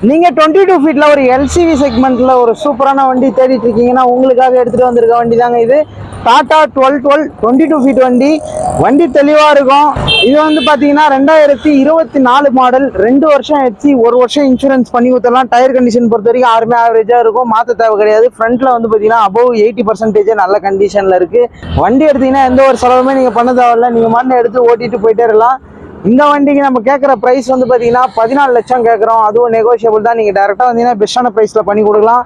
நீங்க 22 ஃபீட்ல ஒரு எல்சிவி செக்மெண்ட்ல ஒரு சூப்பரான வண்டி தேடிட்டு இருக்கீங்கன்னா உங்களுக்காக எடுத்துட்டு வந்திருக்க வண்டி தாங்க இது. டாடா 1212 22 ஃபீட் வண்டி. வண்டி தெளிவா இருக்கும். இது வந்து பாத்தீங்கன்னா 2024 மாடல், 2 வருஷம் எஃப்சி, 1 வருஷம் இன்சூரன்ஸ் பண்ணி கொடுத்துடலாம். டயர் கண்டிஷன் பொறுத்த வரைக்கும் ஆறுமே ஆவரேஜா இருக்கும், மாத்த தேவை கிடையாது. ஃப்ரண்ட்ல வந்து பாத்தீங்கன்னா அபவ் 80% நல்ல கண்டிஷன்ல இருக்கு. வண்டி எடுத்தீங்கன்னா எந்த ஒரு செலவுமே நீங்க பண்ண தேவையில்ல, நீங்க மண்ணை எடுத்து ஓட்டிட்டு போயிட்டே இருக்கலாம். இந்த வண்டிக்கு நம்ம கேட்குற ப்ரைஸ் வந்து பார்த்தீங்கன்னா 14 லட்சம் கேட்குறோம். அதுவும் நெகோஷியபிள் தான். நீங்கள் டேரெக்டாக வந்தீங்கன்னா பெஸ்ட்டான ப்ரைஸில் பண்ணி கொடுக்கலாம்.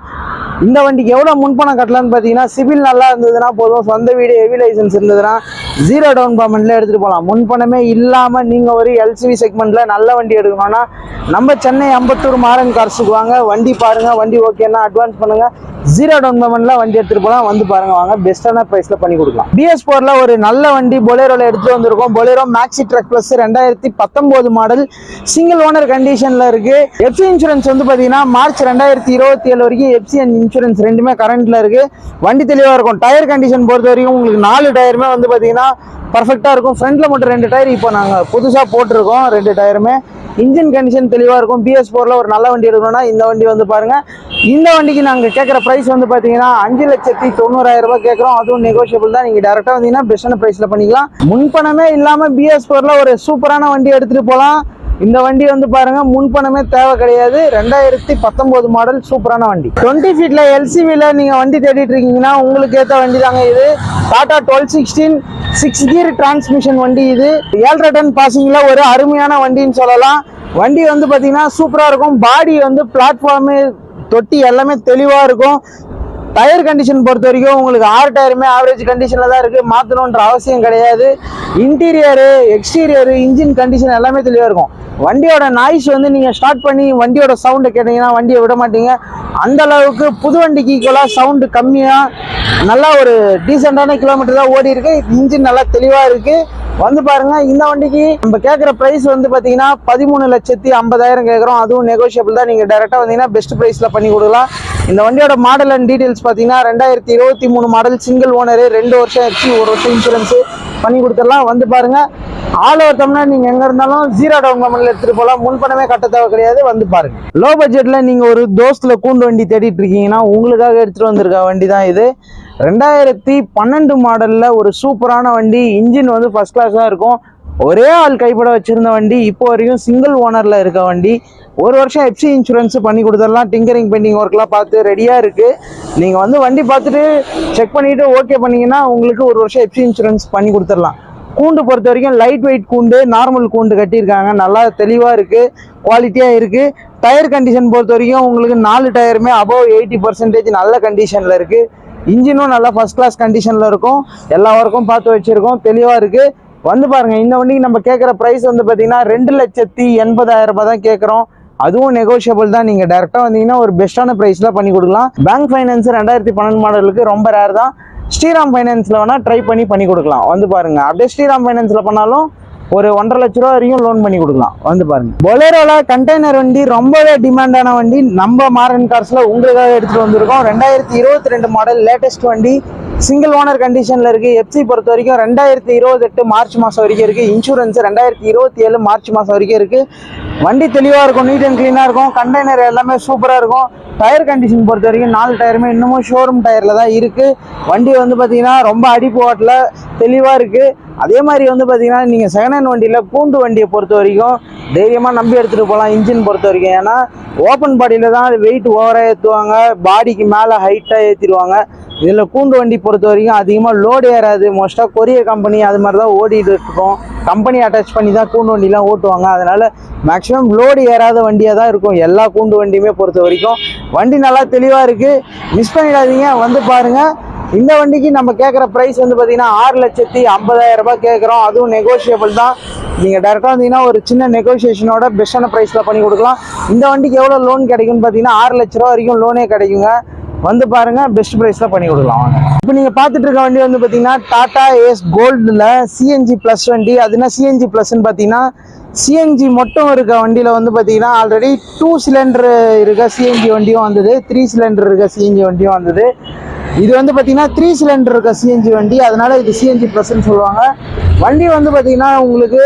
இந்த வண்டிக்கு எவ்வளோ முன்பணம் கட்டலான்னு பார்த்தீங்கன்னா, சிவில் நல்லா இருந்ததுன்னா போதும். சொந்த வீடு, ஹெவி லைசன்ஸ் இருந்ததுன்னா 0 டவுன் பேமெண்ட்ல எடுத்துகிட்டு போகலாம். முன்பணமே இல்லாமல் நீங்கள் ஒரு எல்சிவி செக்மெண்ட்டில் நல்ல வண்டி எடுக்கணும்னா நம்ம சென்னை அம்பத்தூர் மாறன் கார்ஸுக்கு வாங்க. வண்டி பாருங்கள், வண்டி ஓகேன்னா அட்வான்ஸ் பண்ணுங்கள். 0 டவுன் பேமெண்ட்ல வண்டி எடுத்துகிட்டு போகலாம். வந்து பாருங்கள், வாங்க பெஸ்ட்டான ப்ரைஸில் பண்ணி கொடுக்கலாம். BS4ல ஒரு நல்ல வண்டி பொலேரோவில் எடுத்துகிட்டு வந்திருக்கோம். Bolero maxi drug plus 2019 model, single owner கண்டிஷன்ல இருக்கு. எஃப்சி இன்சூரன்ஸ் வந்து பாத்தீங்கன்னா மார்ச் 2027 வரைக்கும் எஃப்சி அண்ட் இன்சூரன்ஸ் ரெண்டுமே கரண்ட்ல இருக்கு. வண்டி தெளிவா இருக்கும். டயர் கண்டிஷன் பொறுத்த வரைக்கும் உங்களுக்கு 4 டயருமே வந்து பாத்தீங்கன்னா பர்ஃபெக்டா இருக்கும். ஃப்ரண்ட்ல மட்டும் 2 டயர் இப்போ நாங்க புதுசா போட்டிருக்கோம். 2 டயருமே இன்ஜின் கண்டிஷன் தெளிவா இருக்கும். BS4ல ஒரு நல்ல வண்டி எடுக்கணும்னா இந்த வண்டி வந்து பாருங்க. இந்த வண்டிக்கு நாங்க கேட்குற பிரைஸ் வந்து பாத்தீங்கன்னா 5,90,000 ரூபாய் கேட்கறோம். அதுவும் நெகோஷியபிள் தான். நீங்க டேரக்டா வந்தீங்கன்னா பெஸ்டான பிரைஸ்ல பண்ணிக்கலாம். முன்பணமே இல்லாம BS4ல ஒரு சூப்பரான வண்டி எடுத்துட்டு போகலாம். இந்த வண்டி வந்து பாருங்க, முன்பணமே தேவை கிடையாது. 2019 மாடல் சூப்பரான வண்டி. 20 ஃபீட்ல எல்சிவில நீங்க வண்டி தேடிட்டு இருக்கீங்கன்னா உங்களுக்கு ஏற்ற வண்டி தாங்க இது. டாடா 1216 6 கியர் டிரான்ஸ்மிஷன் வண்டி இது. 7 டன் பாசிங்ல ஒரு அருமையான வண்டின்னு சொல்லலாம். வண்டி வந்து பாத்தீங்கன்னா சூப்பரா இருக்கும். பாடி வந்து பிளாட்ஃபார்மு, தொட்டி எல்லாமே தெளிவா இருக்கும். டயர் கண்டிஷன் பொறுத்த வரைக்கும் உங்களுக்கு 6 டயருமே ஆவரேஜ் கண்டிஷன்ல தான் இருக்கு, மாத்தணுன்ற அவசியம் கிடையாது. இன்டீரியரு, எக்ஸ்டீரியரு, இன்ஜின் கண்டிஷன் எல்லாமே தெளிவா இருக்கும். வண்டியோட நாய்ஸ் வந்து நீங்க ஸ்டார்ட் பண்ணி வண்டியோட சவுண்டை கேட்டீங்கன்னா வண்டியை விட மாட்டீங்க. அந்த அளவுக்கு புது வண்டிக்கு ஈக்குவலா சவுண்டு கம்மியா நல்லா ஒரு டீசென்டான கிலோமீட்டர் தான் ஓடி இருக்கு. இன்ஜின் நல்லா தெளிவா இருக்கு. வந்து பாருங்க. இந்த வண்டிக்கு நம்ம கேட்குற பிரைஸ் வந்து பாத்தீங்கன்னா 13,50,000 கேட்குறோம். அதுவும் நெகோஷியபிள் தான். நீங்க டைரக்டா வந்தீங்கன்னா பெஸ்ட் பிரைஸ்ல பண்ணி கொடுக்கலாம். இந்த வண்டியோட மாடல் அண்ட் டீடைல்ஸ் பாத்தீங்கன்னா 2023 மாடல், சிங்கிள் ஓனர், 2 வருஷம் எஃப்சி, 1 வருஷம் இன்சூரன்ஸ் பண்ணி கொடுத்துடலாம். வந்து பாருங்க. ஆல் ஓவர் தமிழ்நாடு நீங்க எங்க இருந்தாலும் 0 டவுன் பேமெண்ட்ல எடுத்துட்டு போகலாம். முன்பணமே கட்ட தேவை கிடையாது. வந்து பாருங்க. லோ பட்ஜெட்ல நீங்க ஒரு தோஸ்துல கூண்டு வண்டி தேடிட்டு இருக்கீங்கன்னா உங்களுக்காக எடுத்துட்டு வந்திருக்க வண்டி தான் இது. 2012 மாடல்ல ஒரு சூப்பரான வண்டி. இன்ஜின் வந்து ஃபர்ஸ்ட் கிளாஸா இருக்கும். ஒரே ஆள் கைப்பட வச்சிருந்த வண்டி. இப்போ வரைக்கும் சிங்கிள் ஓனர்ல இருக்க வண்டி. 1 வருஷம் எஃப்சி இன்சூரன்ஸ் பண்ணி கொடுத்துடலாம். டிங்கரிங் பெயிண்டிங் ஒர்க்லாம் பார்த்து ரெடியா இருக்கு. நீங்க வந்து வண்டி பார்த்துட்டு செக் பண்ணிட்டு ஓகே பண்ணீங்கன்னா உங்களுக்கு 1 வருஷம் எஃப்சி இன்சூரன்ஸ் பண்ணி கொடுத்துடலாம். கூண்டு பொறுத்த வரைக்கும் லைட் வெயிட் கூண்டு, நார்மல் கூண்டு கட்டியிருக்காங்க. நல்லா தெளிவா இருக்கு, குவாலிட்டியா இருக்கு. டயர் கண்டிஷன் பொறுத்த வரைக்கும் உங்களுக்கு 4 டயருமே அபவ் 80% நல்ல கண்டிஷன்ல இருக்கு. இன்ஜினும் நல்லா ஃபர்ஸ்ட் கிளாஸ் கண்டிஷன்ல இருக்கும். எல்லா ஒர்க்கும் பார்த்து வச்சிருக்கோம், தெளிவா இருக்கு. வந்து பாருங்க. இந்த வண்டிக்கு நம்ம கேட்குற பிரைஸ் வந்து பாத்தீங்கன்னா 2,80,000 ரூபாய் தான் கேட்குறோம். அதுவும் நெகோஷியபிள் தான். நீங்க டைரக்டா வந்தீங்கன்னா ஒரு பெஸ்டான பிரைஸ்ல பண்ணி கொடுக்கலாம். பேங்க் ஃபைனான்ஸ் 2012 மாடலுக்கு ரொம்ப ரேர் தான். ஸ்ரீராம் ஃபைனான்ஸ்ல வேணா ட்ரை பண்ணி கொடுக்கலாம். வந்து பாருங்க. அப்படியே ஸ்ரீராம் ஃபைனான்ஸ்ல பண்ணாலும் ஒரு 1,50,000 லட்ச ரூபா வரைக்கும் லோன் பண்ணி கொடுக்கலாம். வந்து பாருங்க. பொலேரோல கண்டெய்னர் வண்டி ரொம்பவே டிமாண்டான வண்டி. நம்ம மாரன் கார்ஸ்ல உங்களுக்காக எடுத்துட்டு வந்திருக்கோம். 2022 மாடல் லேட்டஸ்ட் வண்டி. சிங்கிள் ஓனர் கண்டிஷன்ல இருக்கு. எஃப்சி பொறுத்த வரைக்கும் 2028 மார்ச் மாசம் வரைக்கும் இருக்கு. இன்சூரன்ஸ் 2027 மார்ச் மாசம் வரைக்கும் இருக்கு. வண்டி தெளிவா இருக்கும், நீட் அண்ட் கிளீனா இருக்கும். கண்டெய்னர் எல்லாமே சூப்பரா இருக்கும். டயர் கண்டிஷன் பொறுத்த வரைக்கும் 4 டயருமே இன்னமும் ஷோரூம் டயர்ல தான் இருக்கு. வண்டி வந்து பாத்தீங்கன்னா ரொம்ப அடிப்பு ஓட்டல, தெளிவா இருக்கு. அதே மாதிரி வந்து பாத்தீங்கன்னா நீங்க செகண்ட் ஹேண்ட் வண்டியில பூண்டு வண்டியை பொறுத்த வரைக்கும் தைரியமா நம்பி எடுத்துட்டு போகலாம். இன்ஜின் பொறுத்த வரைக்கும் ஏன்னா ஓப்பன் பாடியில தான் வெயிட் ஓவரா ஏற்றுவாங்க, பாடிக்கு மேல ஹைட்டா ஏற்றிடுவாங்க. இதில் கூண்டு வண்டி பொறுத்த வரைக்கும் அதிகமாக லோடு ஏறாது. மோஸ்ட்டாக கொரியர் கம்பெனி அது மாதிரி தான் ஓடிட்டு இருக்கும். கம்பெனி அட்டாச் பண்ணி தான் கூண்டு வண்டிலாம் ஓட்டுவாங்க. அதனால மேக்ஸிமம் லோடு ஏறாத வண்டியாக தான் இருக்கும் எல்லா கூண்டு வண்டியுமே பொறுத்த வரைக்கும். வண்டி நல்லா தெளிவாக இருக்குது, மிஸ் பண்ணிடாதீங்க. வந்து பாருங்கள். இந்த வண்டிக்கு நம்ம கேட்குற ப்ரைஸ் வந்து பார்த்தீங்கன்னா 6,50,000 ரூபாய் கேட்குறோம். அதுவும் நெகோஷியபிள் தான். நீங்கள் டேரெக்டாக வந்தீங்கன்னா ஒரு சின்ன நெகோசியேஷனோட பெஸ்ட்டான ப்ரைஸில் பண்ணி கொடுக்கலாம். இந்த வண்டிக்கு எவ்வளோ லோன் கிடைக்கும்னு பார்த்தீங்கன்னா 6 லட்ச ரூபா வரைக்கும் லோனே கிடைக்குங்க. வந்து பாருங்க, பெஸ்ட் பிரைஸ்ல பண்ணி கொடுக்கலாம். இப்போ நீங்க பாத்துட்டு இருக்க வண்டி வந்து பாத்தீங்கன்னா டாடா ஏஸ் கோல்டுல சிஎன்ஜி பிளஸ் வண்டி. அதுனா சிஎன்ஜி பிளஸ்ன்னு பாத்தீங்கன்னா சிஎன்ஜி மட்டும் இருக்க வண்டியில வந்து பாத்தீங்கன்னா ஆல்ரெடி 2 சிலிண்டர் இருக்க சிஎன்ஜி வண்டியும் வந்தது, 3 சிலிண்டர் இருக்க சிஎன்ஜி வண்டியும் வந்தது. இது வந்து பாத்தீங்கன்னா 3 சிலிண்டர் இருக்க சிஎன்ஜி வண்டி, அதனால இது சிஎன்ஜி பிளஸ்ன்னு சொல்லுவாங்க. வண்டி வந்து பாத்தீங்கன்னா உங்களுக்கு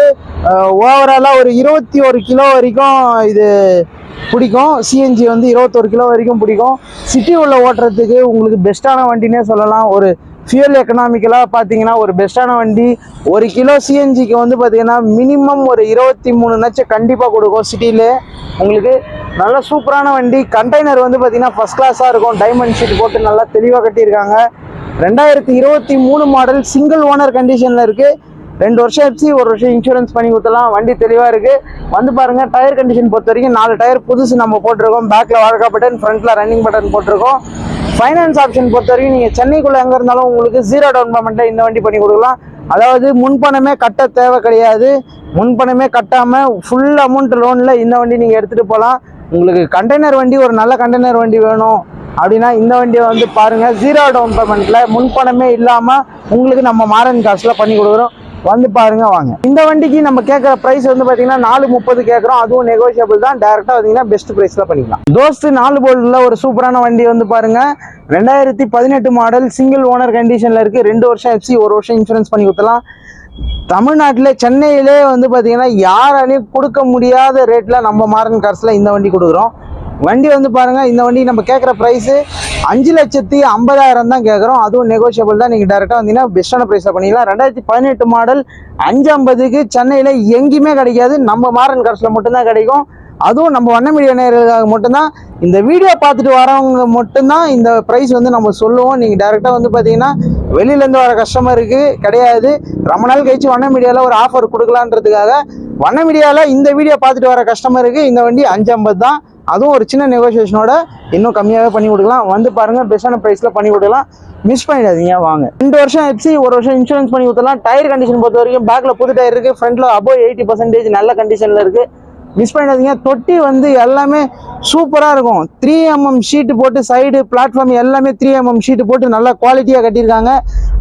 ஓவராலா ஒரு 21 கிலோ வரைக்கும் இது பிடிக்கும். சிஎன்ஜி வந்து 21 கிலோ வரைக்கும் பிடிக்கும். சிட்டி உள்ள ஓட்டுறதுக்கு உங்களுக்கு பெஸ்ட்டான வண்டினே சொல்லலாம். ஒரு ஃபியூல் எக்கனாமிக்கலாக பார்த்தீங்கன்னா ஒரு பெஸ்ட்டான வண்டி. 1 கிலோ சிஎன்ஜிக்கு வந்து பார்த்தீங்கன்னா மினிமம் ஒரு 23 நட்சம் கண்டிப்பாக கொடுக்கும் சிட்டியில். உங்களுக்கு நல்ல சூப்பரான வண்டி. கண்டெய்னர் வந்து பார்த்தீங்கன்னா ஃபஸ்ட் கிளாஸாக இருக்கும். டைமண்ட் ஷீட் போட்டு நல்லா தெளிவாக கட்டியிருக்காங்க. 2023 மாடல், சிங்கிள் ஓனர் கண்டிஷனில் இருக்குது. 2 வருஷம் எஃப்சி, 1 வருஷம் இன்சூரன்ஸ் பண்ணி கொடுத்தலாம். வண்டி தெளிவாக இருக்குது. வந்து பாருங்கள். டயர் கண்டிஷன் பொறுத்த வரைக்கும் 4 டயர் புதுசு நம்ம போட்டிருக்கோம். பேக்கில் வாழக்கா பட்டன், ஃப்ரண்ட்டில் ரன்னிங் பட்டன் போட்டிருக்கோம். ஃபைனான்ஸ் ஆப்ஷன் பொறுத்த வரைக்கும் நீங்கள் சென்னைக்குள்ளே எங்கே இருந்தாலும் உங்களுக்கு 0 டவுன் பேமெண்ட்டில் இந்த வண்டி பண்ணி கொடுக்கலாம். அதாவது முன்பணமே கட்ட தேவை கிடையாது. முன்பணமே கட்டாமல் ஃபுல் அமௌண்ட் லோனில் இந்த வண்டி நீங்கள் எடுத்துகிட்டு போகலாம். உங்களுக்கு கண்டெய்னர் வண்டி, ஒரு நல்ல கண்டெய்னர் வண்டி வேணும் அப்படின்னா இந்த வண்டியை வந்து பாருங்கள். 0 டவுன் பேமெண்ட்டில் முன்பணமே இல்லாமல் உங்களுக்கு நம்ம மாரன் காசில் பண்ணி கொடுக்குறோம். வந்து பாருங்க வாங்க. இந்த வண்டிக்கு நம்ம கேட்குற ப்ரைஸ் வந்து பார்த்தீங்கன்னா 430 கேட்குறோம். அதுவும் நெகோஷியபிள் தான். டேரெக்டாக பார்த்தீங்கன்னா பெஸ்ட் ப்ரைஸில் பண்ணிக்கலாம். தோஸ்து 4 போல்டில் ஒரு சூப்பரான வண்டி வந்து பாருங்க. 2018 மாடல், சிங்கிள் ஓனர் கண்டிஷனில் இருக்குது. 2 வருஷம் எஃப்சி, 1 வருஷம் இன்சூரன்ஸ் பண்ணி கொடுத்தலாம். தமிழ்நாட்டில் சென்னையிலே வந்து பார்த்தீங்கன்னா யாராலையும் கொடுக்க முடியாத ரேட்டில் நம்ம மாரன் கார்ஸில் இந்த வண்டி கொடுக்குறோம். வண்டி வந்து பாருங்கள். இந்த வண்டி நம்ம கேட்குற ப்ரைஸு 5,50,000 தான் கேட்குறோம். அதுவும் நெகோஷியபிள் தான். நீங்கள் டேரெக்டாக வந்தீங்கன்னா பெஸ்ட்டான ப்ரைஸில் பண்ணிக்கலாம். 2018 மாடல் 550க்கு சென்னையில் எங்கேயுமே கிடைக்காது. நம்ம மாரன் கார்ஸில் மட்டும்தான் கிடைக்கும். அதுவும் நம்ம வண்ண மீடியா நேயர்களுக்காக மட்டும்தான். இந்த வீடியோ பார்த்துட்டு வரவங்க மட்டும்தான் இந்த ப்ரைஸ் வந்து நம்ம சொல்லுவோம். நீங்கள் டேரெக்டாக வந்து பார்த்தீங்கன்னா வெளியிலேருந்து வர கஸ்டமருக்கு கிடையாது. ரொம்ப நாள் கழிச்சு வண்ண மீடியாவில் ஒரு ஆஃபர் கொடுக்கலான்றதுக்காக வண்ண மீடியாவில் இந்த வீடியோ பார்த்துட்டு வர கஸ்டமருக்கு இந்த வண்டி 550 தான். அதுவும் ஒரு சின்ன நெகோசியேஷனோட இன்னும் கம்மியாகவே பண்ணி கொடுக்கலாம். வந்து பாருங்கள். பெஸ்ட்டான ப்ரைஸில் பண்ணி கொடுக்கலாம். மிஸ் பண்ணிடாதீங்க வாங்க. 2 வருஷம் எஃப்சி, 1 வருஷம் இன்சூரன்ஸ் பண்ணி கொடுத்தலாம். டயர் கண்டிஷன் பொறுத்த வரைக்கும் பேக்கில் புது டயர் இருக்குது. ஃப்ரண்ட்டில் அபோவ் 80% நல்ல கண்டிஷனில் இருக்குது. மிஸ் பண்ணிடாதீங்க. தொட்டி வந்து எல்லாமே சூப்பராக இருக்கும். 3mm ஷீட்டு போட்டு சைடு பிளாட்ஃபார்ம் எல்லாமே 3mm ஷீட்டு போட்டு நல்லா குவாலிட்டியாக கட்டியிருக்காங்க.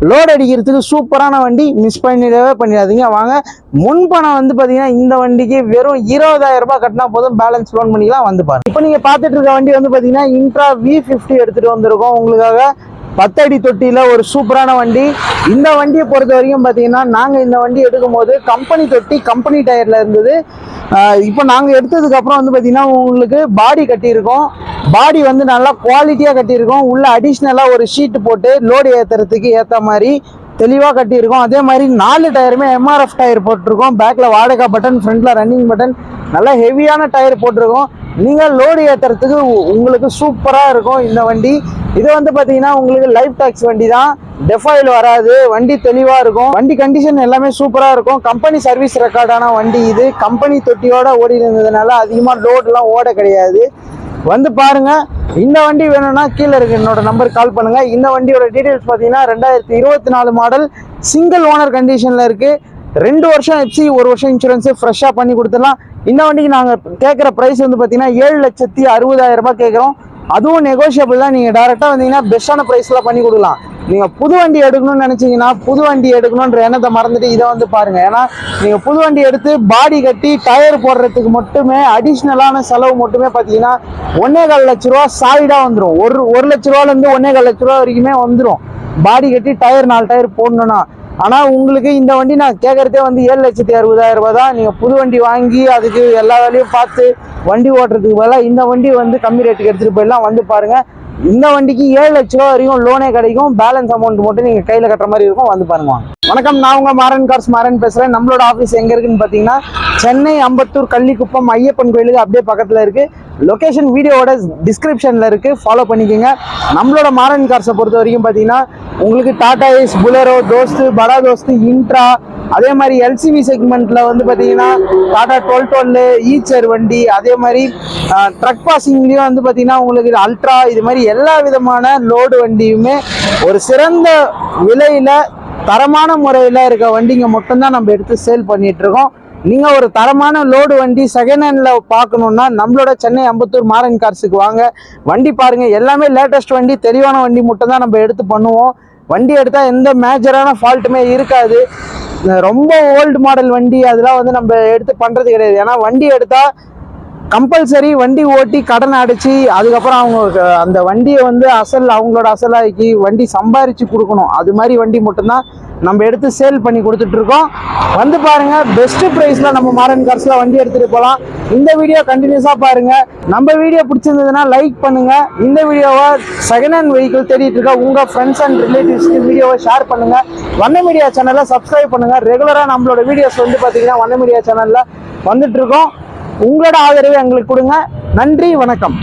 லோட் அடிக்கிறதுக்கு சூப்பரான வண்டி. மிஸ் பண்ணிடாதீங்க வாங்க. முன்பணம் வந்து பார்த்தீங்கன்னா இந்த வண்டிக்கு வெறும் 20,000 ரூபாய் கட்டினா போதும். பேலன்ஸ் லோன் பண்ணிக்கலாம். வந்து பாருங்க. இப்போ நீங்கள் பார்த்துட்டு இருக்க வண்டி வந்து பார்த்தீங்கன்னா இன்ட்ரா V50 எடுத்துகிட்டு வந்திருக்கோம் உங்களுக்காக. 10 அடி தொட்டியில் ஒரு சூப்பரான வண்டி. இந்த வண்டியை பொறுத்த வரைக்கும் பார்த்தீங்கன்னா நாங்கள் இந்த வண்டி எடுக்கும் போது கம்பெனி தொட்டி, கம்பெனி டயரில் இருந்தது. இப்போ நாங்கள் எடுத்ததுக்கப்புறம் வந்து பார்த்தீங்கன்னா உங்களுக்கு பாடி கட்டியிருக்கோம். பாடி வந்து நல்லா குவாலிட்டியாக கட்டியிருக்கோம். உள்ள அடிஷ்னலாக ஒரு ஷீட்டு போட்டு லோடு ஏற்றுறதுக்கு ஏற்ற மாதிரி தெளிவாக கட்டியிருக்கோம். அதே மாதிரி 4 டயருமே MRF டயர் போட்டிருக்கோம். பேக்கில் வாடகா பட்டன், ஃப்ரண்ட்டில் ரன்னிங் பட்டன், நல்லா ஹெவியான டயர் போட்டிருக்கோம். நீங்கள் லோடு ஏற்றுறதுக்கு உங்களுக்கு சூப்பராக இருக்கும் இந்த வண்டி. இது வந்து பார்த்தீங்கன்னா உங்களுக்கு லைஃப் டாக்ஸ் வண்டி தான். டெஃபாயில் வராது. வண்டி தெளிவாக இருக்கும். வண்டி கண்டிஷன் எல்லாமே சூப்பராக இருக்கும். கம்பெனி சர்வீஸ் ரெக்கார்டான வண்டி இது. கம்பெனி தொட்டியோட ஓடி இருந்ததுனால அதிகமாக லோடுலாம் ஓட கிடையாது. வந்து பாருங்க. இந்த வண்டி வேணும்னா கீழே இருக்கு என்னோட நம்பருக்கு கால் பண்ணுங்க. இந்த வண்டியோட டீடைல்ஸ் பார்த்தீங்கன்னா 2024 மாடல், சிங்கிள் ஓனர் கண்டிஷனில் இருக்கு. 2 வருஷம் எஃப்சி, 1 வருஷம் இன்சூரன்ஸ் ஃப்ரெஷ்ஷாக பண்ணி கொடுத்துடலாம். இந்த வண்டிக்கு நாங்கள் கேட்குற ப்ரைஸ் வந்து பார்த்தீங்கன்னா 7,60,000 ரூபாய் கேட்குறோம். அதுவும் நெகோஷியபிள் தான். நீங்கள் டேரெக்டாக வந்தீங்கன்னா பெஸ்ட்டான ப்ரைஸில் பண்ணி கொடுக்கலாம். நீங்கள் புது வண்டி எடுக்கணும்னு நினச்சிங்கன்னா புது வண்டி எடுக்கணுன்ற எண்ணத்தை மறந்துட்டு இதை வந்து பாருங்கள். ஏன்னா நீங்கள் புது வண்டி எடுத்து பாடி கட்டி டயர் போடுறதுக்கு மட்டுமே அடிஷ்னலான செலவு மட்டுமே பார்த்தீங்கன்னா 1,4 லட்ச ரூபா சாலிடாக வந்துடும். 1 லட்ச ரூபாலேருந்து 1,4 லட்ச ரூபா வரைக்குமே வந்துடும் பாடி கட்டி டயர் 4 டயர் போடணும்னா. ஆனால் உங்களுக்கு இந்த வண்டி நான் கேட்குறதே வந்து 7,60,000 ரூபாய் தான். நீங்கள் புது வண்டி வாங்கி அதுக்கு எல்லா வேலையும் பார்த்து வண்டி ஓட்டுறதுக்கு பதிலாக இந்த வண்டி வந்து கம்மி ரேட்டுக்கு எடுத்துகிட்டு போயிடலாம். வந்து பாருங்கள். இந்த வண்டிக்கு 7 லட்ச ரூபா வரைக்கும் லோனே கிடைக்கும். பேலன்ஸ் அமௌண்ட் மட்டும் நீங்கள் கையில் கட்டுற மாதிரி இருக்கும். வந்து பாருங்க. வணக்கம், நான் உங்கள் மாரன் கார்ஸ் மாரன் பேசுகிறேன். நம்மளோட ஆஃபீஸ் எங்கே இருக்குன்னு பார்த்தீங்கன்னா சென்னை அம்பத்தூர் கள்ளிக்குப்பம் ஐயப்பன் கோயிலுக்கு அப்படியே பக்கத்தில் இருக்குது. லொக்கேஷன் வீடியோவோட டிஸ்கிரிப்ஷனில் இருக்குது. ஃபாலோ பண்ணிக்கோங்க. நம்மளோட மாரன் கார்ஸை பொறுத்த வரைக்கும் பார்த்தீங்கன்னா உங்களுக்கு டாடா ஏஸ், புலரோ, தோஸ்து, படா தோஸ்து, இன்ட்ரா, அதே மாதிரி எல்சிவி செக்மெண்ட்டில் வந்து பார்த்தீங்கன்னா டாடா 1212 ஈச்சர் வண்டி, அதே மாதிரி ட்ரக் பாசிங்லேயும் வந்து பார்த்தீங்கன்னா உங்களுக்கு அல்ட்ரா, இது மாதிரி எல்லா விதமான லோடு வண்டியுமே ஒரு சிறந்த விலையில் தரமான முறையில் இருக்க வண்டிங்க மட்டும்தான் நம்ம எடுத்து சேல் பண்ணிகிட்ருக்கோம். நீங்கள் ஒரு தரமான லோடு வண்டி செகண்ட் ஹேண்டில் பார்க்கணுன்னா நம்மளோட சென்னை அம்பத்தூர் மாரன் கார்ஸுக்கு வாங்க. வண்டி பாருங்கள். எல்லாமே லேட்டஸ்ட் வண்டி, தெளிவான வண்டி மட்டும் தான் நம்ம எடுத்து பண்ணுவோம். வண்டி எடுத்தால் எந்த மேஜரான ஃபால்ட்டுமே இருக்காது. ரொம்ப ஓல்டு மாடல் வண்டி அதெல்லாம் வந்து நம்ம எடுத்து பண்ணுறது கிடையாது. ஏன்னா வண்டி எடுத்தால் கம்பல்சரி வண்டி ஓட்டி கடன் அடைச்சி அதுக்கப்புறம் அவங்க அந்த வண்டியை வந்து அவங்களோட அசலாக்கி வண்டி சம்பாரிச்சு கொடுக்கணும். அது மாதிரி வண்டி மட்டும்தான் நம்ம எடுத்து சேல் பண்ணி கொடுத்துட்டு இருக்கோம். வந்து பாருங்க, பெஸ்ட் பிரைஸ்ல நம்ம மாடர்ன் கார்ஸ்ல வண்டி எடுத்துட்டு போகலாம். இந்த வீடியோ கண்டினியூஸா பாருங்க. நம்ம வீடியோ பிடிச்சிருந்ததுன்னா லைக் பண்ணுங்க. இந்த வீடியோவை செகண்ட் ஹேண்ட் வெஹிக்கிள் தேடிட்டு இருக்க உங்க ஃப்ரெண்ட்ஸ் அண்ட் ரிலேட்டிவ்ஸ்க்கு வீடியோவை ஷேர் பண்ணுங்க. வண்ண மீடியா சேனலை சப்ஸ்கிரைப் பண்ணுங்க. ரெகுலரா நம்மளோட வீடியோஸ் வந்து பாத்தீங்கன்னா வண்ண மீடியா சேனல்ல வந்துட்டு இருக்கோம். உங்களோட ஆதரவை எங்களுக்கு கொடுங்க. நன்றி, வணக்கம்.